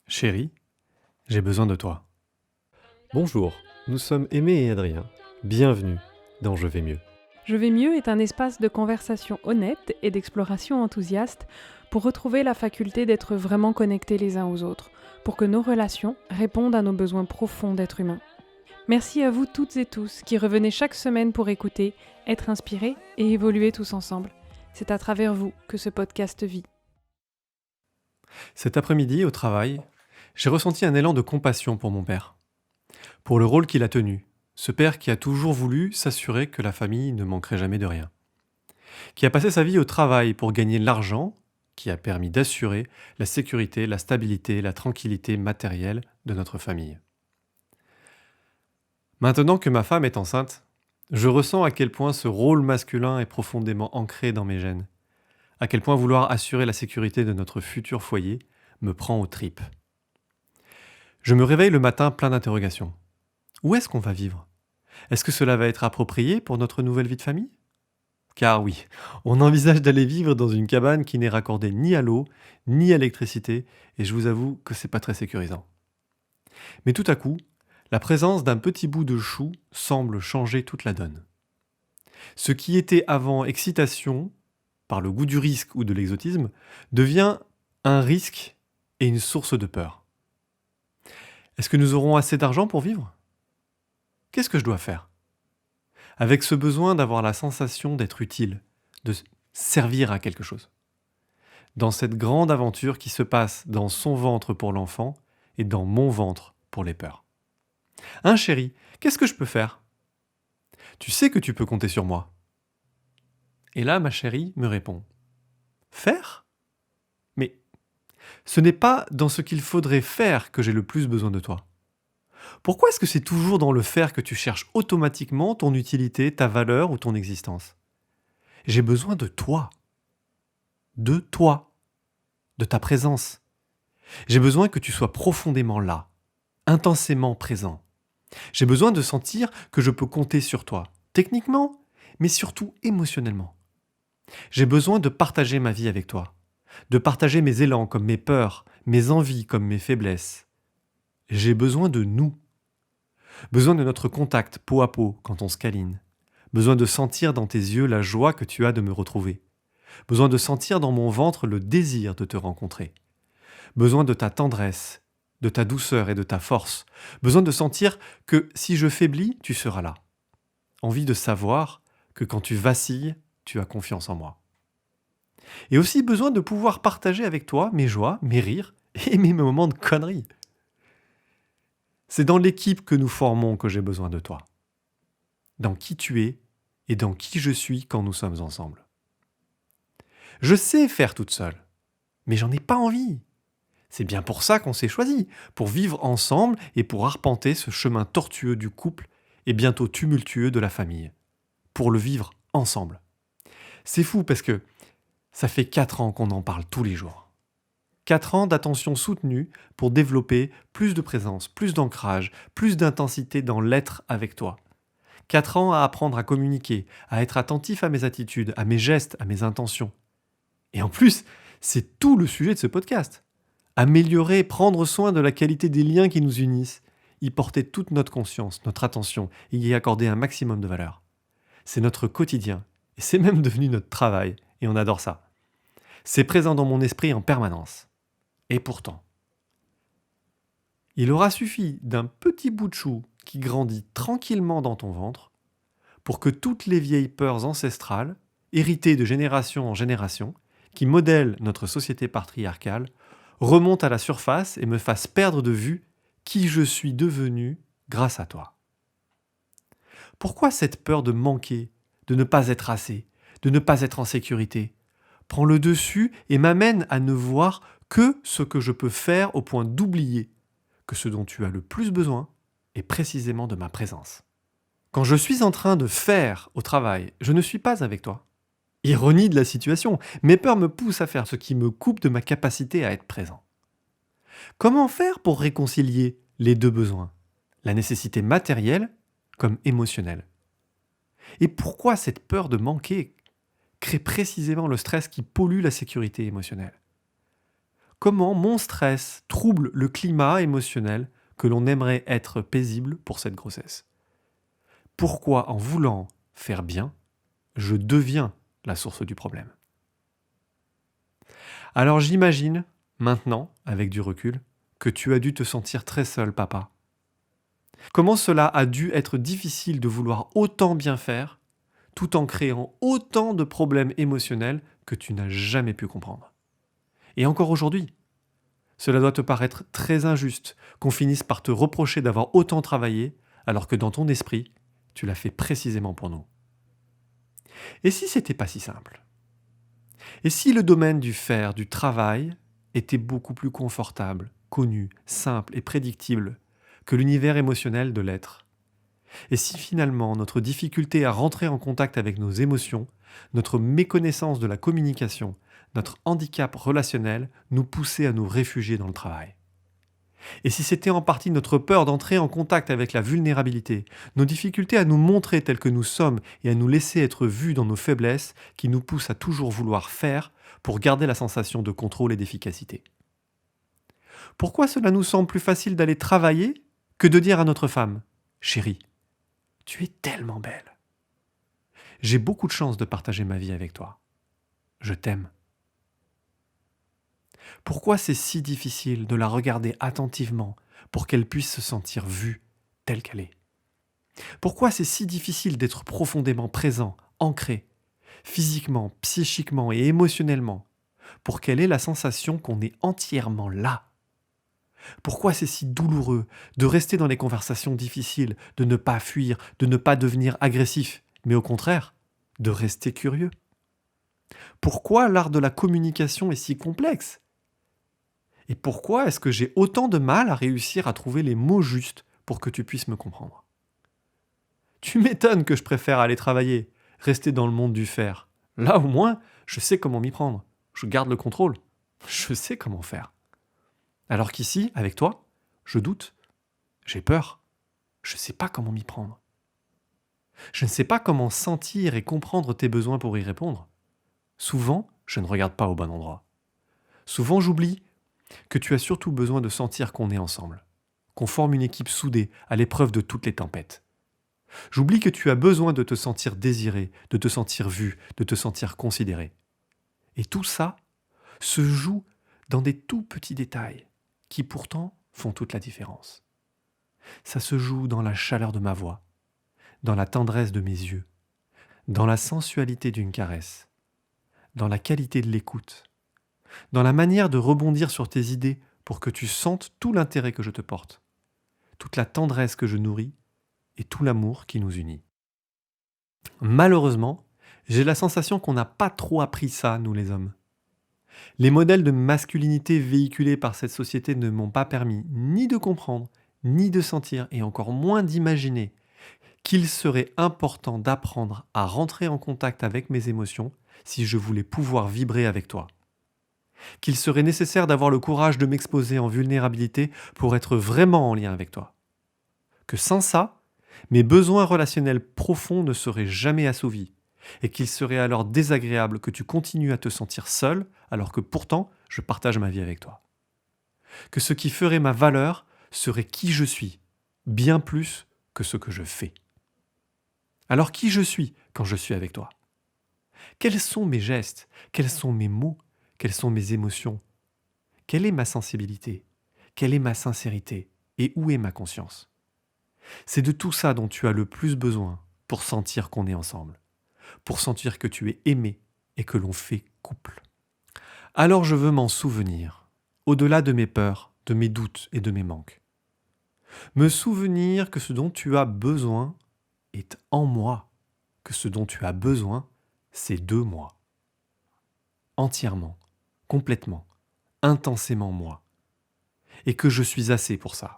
Chérie, j'ai besoin de toi. Bonjour, nous sommes Aimé et Adrien. Bienvenue dans Je vais mieux. Je vais mieux est un espace de conversation honnête et d'exploration enthousiaste pour retrouver la faculté d'être vraiment connectés les uns aux autres, pour que nos relations répondent à nos besoins profonds d'être humains. Merci à vous toutes et tous qui revenez chaque semaine pour écouter, être inspirés et évoluer tous ensemble. C'est à travers vous que ce podcast vit. Cet après-midi, au travail, j'ai ressenti un élan de compassion pour mon père. Pour le rôle qu'il a tenu, ce père qui a toujours voulu s'assurer que la famille ne manquerait jamais de rien. Qui a passé sa vie au travail pour gagner l'argent qui a permis d'assurer la sécurité, la stabilité, la tranquillité matérielle de notre famille. Maintenant que ma femme est enceinte, je ressens à quel point ce rôle masculin est profondément ancré dans mes gènes. À quel point vouloir assurer la sécurité de notre futur foyer me prend aux tripes. Je me réveille le matin plein d'interrogations. Où est-ce qu'on va vivre ? Est-ce que cela va être approprié pour notre nouvelle vie de famille ? Car oui, on envisage d'aller vivre dans une cabane qui n'est raccordée ni à l'eau, ni à l'électricité, et je vous avoue que c'est pas très sécurisant. Mais tout à coup, la présence d'un petit bout de chou semble changer toute la donne. Ce qui était avant excitation, par le goût du risque ou de l'exotisme, devient un risque et une source de peur. Est-ce que nous aurons assez d'argent pour vivre ? Qu'est-ce que je dois faire ? Avec ce besoin d'avoir la sensation d'être utile, de servir à quelque chose. Dans cette grande aventure qui se passe dans son ventre pour l'enfant et dans mon ventre pour les peurs. Hein, chérie, qu'est-ce que je peux faire ? Tu sais que tu peux compter sur moi. Et là, ma chérie me répond. Faire ? Mais ce n'est pas dans ce qu'il faudrait faire que j'ai le plus besoin de toi. Pourquoi est-ce que c'est toujours dans le faire que tu cherches automatiquement ton utilité, ta valeur ou ton existence ? J'ai besoin de toi. De toi. De ta présence. J'ai besoin que tu sois profondément là, intensément présent. J'ai besoin de sentir que je peux compter sur toi, techniquement, mais surtout émotionnellement. J'ai besoin de partager ma vie avec toi, de partager mes élans comme mes peurs, mes envies comme mes faiblesses. J'ai besoin de nous. Besoin de notre contact peau à peau quand on se câline. Besoin de sentir dans tes yeux la joie que tu as de me retrouver. Besoin de sentir dans mon ventre le désir de te rencontrer. Besoin de ta tendresse, de ta douceur et de ta force. Besoin de sentir que si je faiblis, tu seras là. Envie de savoir que quand tu vacilles, tu as confiance en moi. Et aussi besoin de pouvoir partager avec toi mes joies, mes rires et mes moments de conneries. C'est dans l'équipe que nous formons que j'ai besoin de toi. Dans qui tu es et dans qui je suis quand nous sommes ensemble. Je sais faire toute seule, mais j'en ai pas envie. C'est bien pour ça qu'on s'est choisis, pour vivre ensemble et pour arpenter ce chemin tortueux du couple et bientôt tumultueux de la famille. Pour le vivre ensemble. C'est fou parce que ça fait 4 ans qu'on en parle tous les jours. 4 ans d'attention soutenue pour développer plus de présence, plus d'ancrage, plus d'intensité dans l'être avec toi. 4 ans à apprendre à communiquer, à être attentif à mes attitudes, à mes gestes, à mes intentions. Et en plus, c'est tout le sujet de ce podcast. Améliorer, prendre soin de la qualité des liens qui nous unissent, y porter toute notre conscience, notre attention, et y accorder un maximum de valeur. C'est notre quotidien, et c'est même devenu notre travail, et on adore ça. C'est présent dans mon esprit en permanence. Et pourtant, il aura suffi d'un petit bout de chou qui grandit tranquillement dans ton ventre pour que toutes les vieilles peurs ancestrales, héritées de génération en génération, qui modèlent notre société patriarcale, remontent à la surface et me fassent perdre de vue qui je suis devenu grâce à toi. Pourquoi cette peur de manquer, de ne pas être assez, de ne pas être en sécurité prend le dessus et m'amène à ne voir que ce que je peux faire au point d'oublier que ce dont tu as le plus besoin est précisément de ma présence. Quand je suis en train de faire au travail, je ne suis pas avec toi. Ironie de la situation, mes peurs me poussent à faire ce qui me coupe de ma capacité à être présent. Comment faire pour réconcilier les deux besoins, la nécessité matérielle comme émotionnelle ? Et pourquoi cette peur de manquer crée précisément le stress qui pollue la sécurité émotionnelle ? comment mon stress trouble le climat émotionnel que l'on aimerait être paisible pour cette grossesse. Pourquoi, en voulant faire bien, je deviens la source du problème. Alors j'imagine, maintenant, avec du recul, que tu as dû te sentir très seul, papa. Comment cela a dû être difficile de vouloir autant bien faire, tout en créant autant de problèmes émotionnels que tu n'as jamais pu comprendre. Et encore aujourd'hui, cela doit te paraître très injuste qu'on finisse par te reprocher d'avoir autant travaillé, alors que dans ton esprit, tu l'as fait précisément pour nous. Et si c'était pas si simple ? Et si le domaine du faire, du travail, était beaucoup plus confortable, connu, simple et prédictible que l'univers émotionnel de l'être ? Et si finalement notre difficulté à rentrer en contact avec nos émotions, notre méconnaissance de la communication, notre handicap relationnel nous poussait à nous réfugier dans le travail ? Et si c'était en partie notre peur d'entrer en contact avec la vulnérabilité, nos difficultés à nous montrer tels que nous sommes et à nous laisser être vus dans nos faiblesses qui nous poussent à toujours vouloir faire pour garder la sensation de contrôle et d'efficacité ? Pourquoi cela nous semble plus facile d'aller travailler que de dire à notre femme « Chérie, tu es tellement belle. J'ai beaucoup de chance de partager ma vie avec toi. Je t'aime. » Pourquoi c'est si difficile de la regarder attentivement pour qu'elle puisse se sentir vue telle qu'elle est ? Pourquoi c'est si difficile d'être profondément présent, ancré, physiquement, psychiquement et émotionnellement, pour qu'elle ait la sensation qu'on est entièrement là ? Pourquoi c'est si douloureux de rester dans les conversations difficiles, de ne pas fuir, de ne pas devenir agressif, mais au contraire, de rester curieux ? Pourquoi l'art de la communication est si complexe ? Et pourquoi est-ce que j'ai autant de mal à réussir à trouver les mots justes pour que tu puisses me comprendre ? Tu m'étonnes que je préfère aller travailler, rester dans le monde du faire. Là au moins, je sais comment m'y prendre. Je garde le contrôle. Je sais comment faire. Alors qu'ici, avec toi, je doute. J'ai peur. Je ne sais pas comment m'y prendre. Je ne sais pas comment sentir et comprendre tes besoins pour y répondre. Souvent, je ne regarde pas au bon endroit. Souvent, j'oublie que tu as surtout besoin de sentir qu'on est ensemble, qu'on forme une équipe soudée à l'épreuve de toutes les tempêtes. J'oublie que tu as besoin de te sentir désiré, de te sentir vu, de te sentir considéré. Et tout ça se joue dans des tout petits détails qui pourtant font toute la différence. Ça se joue dans la chaleur de ma voix, dans la tendresse de mes yeux, dans la sensualité d'une caresse, dans la qualité de l'écoute, dans la manière de rebondir sur tes idées pour que tu sentes tout l'intérêt que je te porte, toute la tendresse que je nourris et tout l'amour qui nous unit. Malheureusement, j'ai la sensation qu'on n'a pas trop appris ça, nous les hommes. Les modèles de masculinité véhiculés par cette société ne m'ont pas permis ni de comprendre, ni de sentir, et encore moins d'imaginer qu'il serait important d'apprendre à rentrer en contact avec mes émotions si je voulais pouvoir vibrer avec toi. Qu'il serait nécessaire d'avoir le courage de m'exposer en vulnérabilité pour être vraiment en lien avec toi. Que sans ça, mes besoins relationnels profonds ne seraient jamais assouvis, et qu'il serait alors désagréable que tu continues à te sentir seul alors que pourtant je partage ma vie avec toi. Que ce qui ferait ma valeur serait qui je suis, bien plus que ce que je fais. Alors qui je suis quand je suis avec toi ? Quels sont mes gestes ? Quels sont mes mots ? Quelles sont mes émotions ? Quelle est ma sensibilité ? Quelle est ma sincérité ? Et où est ma conscience ? C'est de tout ça dont tu as le plus besoin pour sentir qu'on est ensemble, pour sentir que tu es aimé et que l'on fait couple. Alors je veux m'en souvenir, au-delà de mes peurs, de mes doutes et de mes manques. Me souvenir que ce dont tu as besoin est en moi, que ce dont tu as besoin, c'est de moi. Entièrement, complètement, intensément moi. Et que je suis assez pour ça.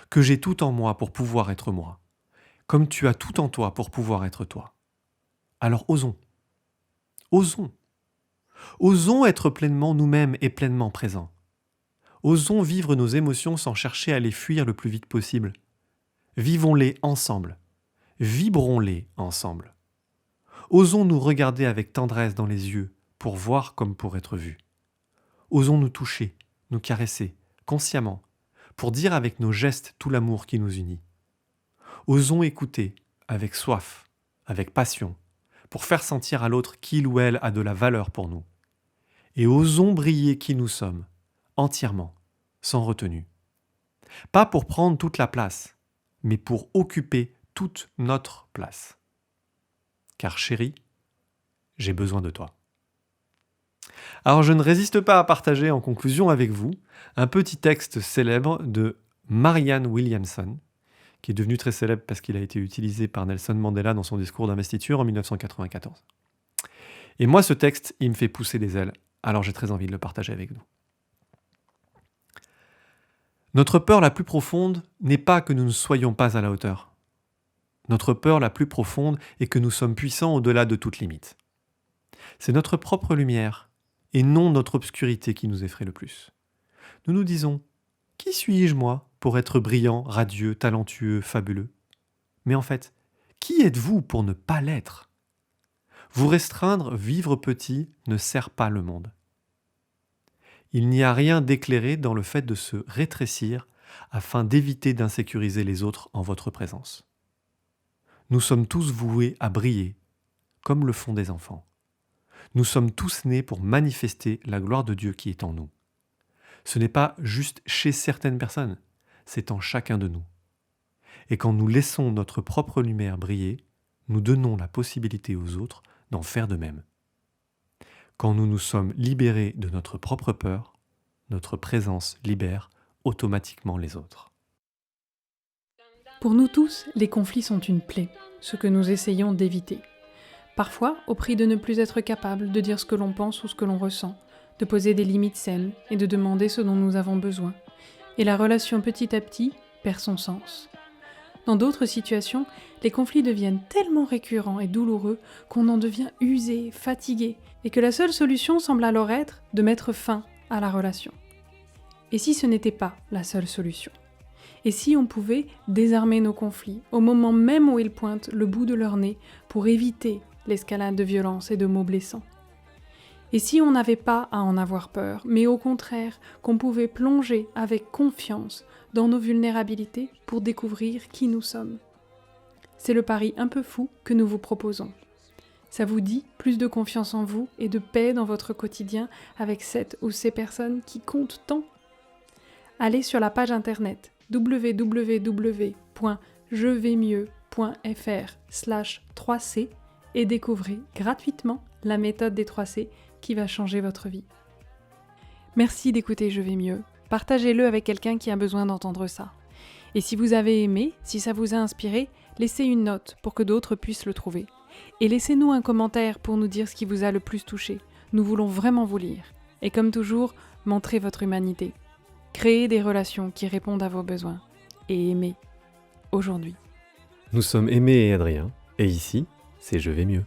Que j'ai tout en moi pour pouvoir être moi. Comme tu as tout en toi pour pouvoir être toi. Alors osons. Osons. Osons être pleinement nous-mêmes et pleinement présents. Osons vivre nos émotions sans chercher à les fuir le plus vite possible. Vivons-les ensemble. Vibrons-les ensemble. Osons nous regarder avec tendresse dans les yeux pour voir comme pour être vus. Osons nous toucher, nous caresser, consciemment, pour dire avec nos gestes tout l'amour qui nous unit. Osons écouter, avec soif, avec passion, pour faire sentir à l'autre qu'il ou elle a de la valeur pour nous. Et osons briller qui nous sommes, entièrement, sans retenue. Pas pour prendre toute la place, mais pour occuper toute notre place. Car chérie, j'ai besoin de toi. Alors je ne résiste pas à partager en conclusion avec vous un petit texte célèbre de Marianne Williamson, qui est devenu très célèbre parce qu'il a été utilisé par Nelson Mandela dans son discours d'investiture en 1994. Et moi, ce texte, il me fait pousser des ailes, alors j'ai très envie de le partager avec vous. Notre peur la plus profonde n'est pas que nous ne soyons pas à la hauteur. Notre peur la plus profonde est que nous sommes puissants au-delà de toute limite. C'est notre propre lumière, et non notre obscurité qui nous effraie le plus. Nous nous disons « Qui suis-je, moi, pour être brillant, radieux, talentueux, fabuleux ?» Mais en fait, qui êtes-vous pour ne pas l'être ? Vous restreindre, vivre petit, ne sert pas le monde. Il n'y a rien d'éclairé dans le fait de se rétrécir afin d'éviter d'insécuriser les autres en votre présence. Nous sommes tous voués à briller, comme le font des enfants. Nous sommes tous nés pour manifester la gloire de Dieu qui est en nous. Ce n'est pas juste chez certaines personnes, c'est en chacun de nous. Et quand nous laissons notre propre lumière briller, nous donnons la possibilité aux autres d'en faire de même. Quand nous nous sommes libérés de notre propre peur, notre présence libère automatiquement les autres. Pour nous tous, les conflits sont une plaie, ce que nous essayons d'éviter. Parfois, au prix de ne plus être capable de dire ce que l'on pense ou ce que l'on ressent, de poser des limites saines et de demander ce dont nous avons besoin. Et la relation petit à petit perd son sens. Dans d'autres situations, les conflits deviennent tellement récurrents et douloureux qu'on en devient usé, fatigué, et que la seule solution semble alors être de mettre fin à la relation. Et si ce n'était pas la seule solution ? Et si on pouvait désarmer nos conflits au moment même où ils pointent le bout de leur nez pour éviter l'escalade de violence et de mots blessants ? Et si on n'avait pas à en avoir peur, mais au contraire qu'on pouvait plonger avec confiance dans nos vulnérabilités pour découvrir qui nous sommes ? C'est le pari un peu fou que nous vous proposons. Ça vous dit plus de confiance en vous et de paix dans votre quotidien avec cette ou ces personnes qui comptent tant ? Allez sur la page internet www.jevaiemieux.fr/3C et découvrez gratuitement la méthode des 3C qui va changer votre vie. Merci d'écouter Je vais mieux. Partagez-le avec quelqu'un qui a besoin d'entendre ça. Et si vous avez aimé, si ça vous a inspiré, laissez une note pour que d'autres puissent le trouver. Et laissez-nous un commentaire pour nous dire ce qui vous a le plus touché. Nous voulons vraiment vous lire. Et comme toujours, montrez votre humanité. Créez des relations qui répondent à vos besoins. Et aimez aujourd'hui. Nous sommes Aimé et Adrien, et ici, c'est Je vais mieux.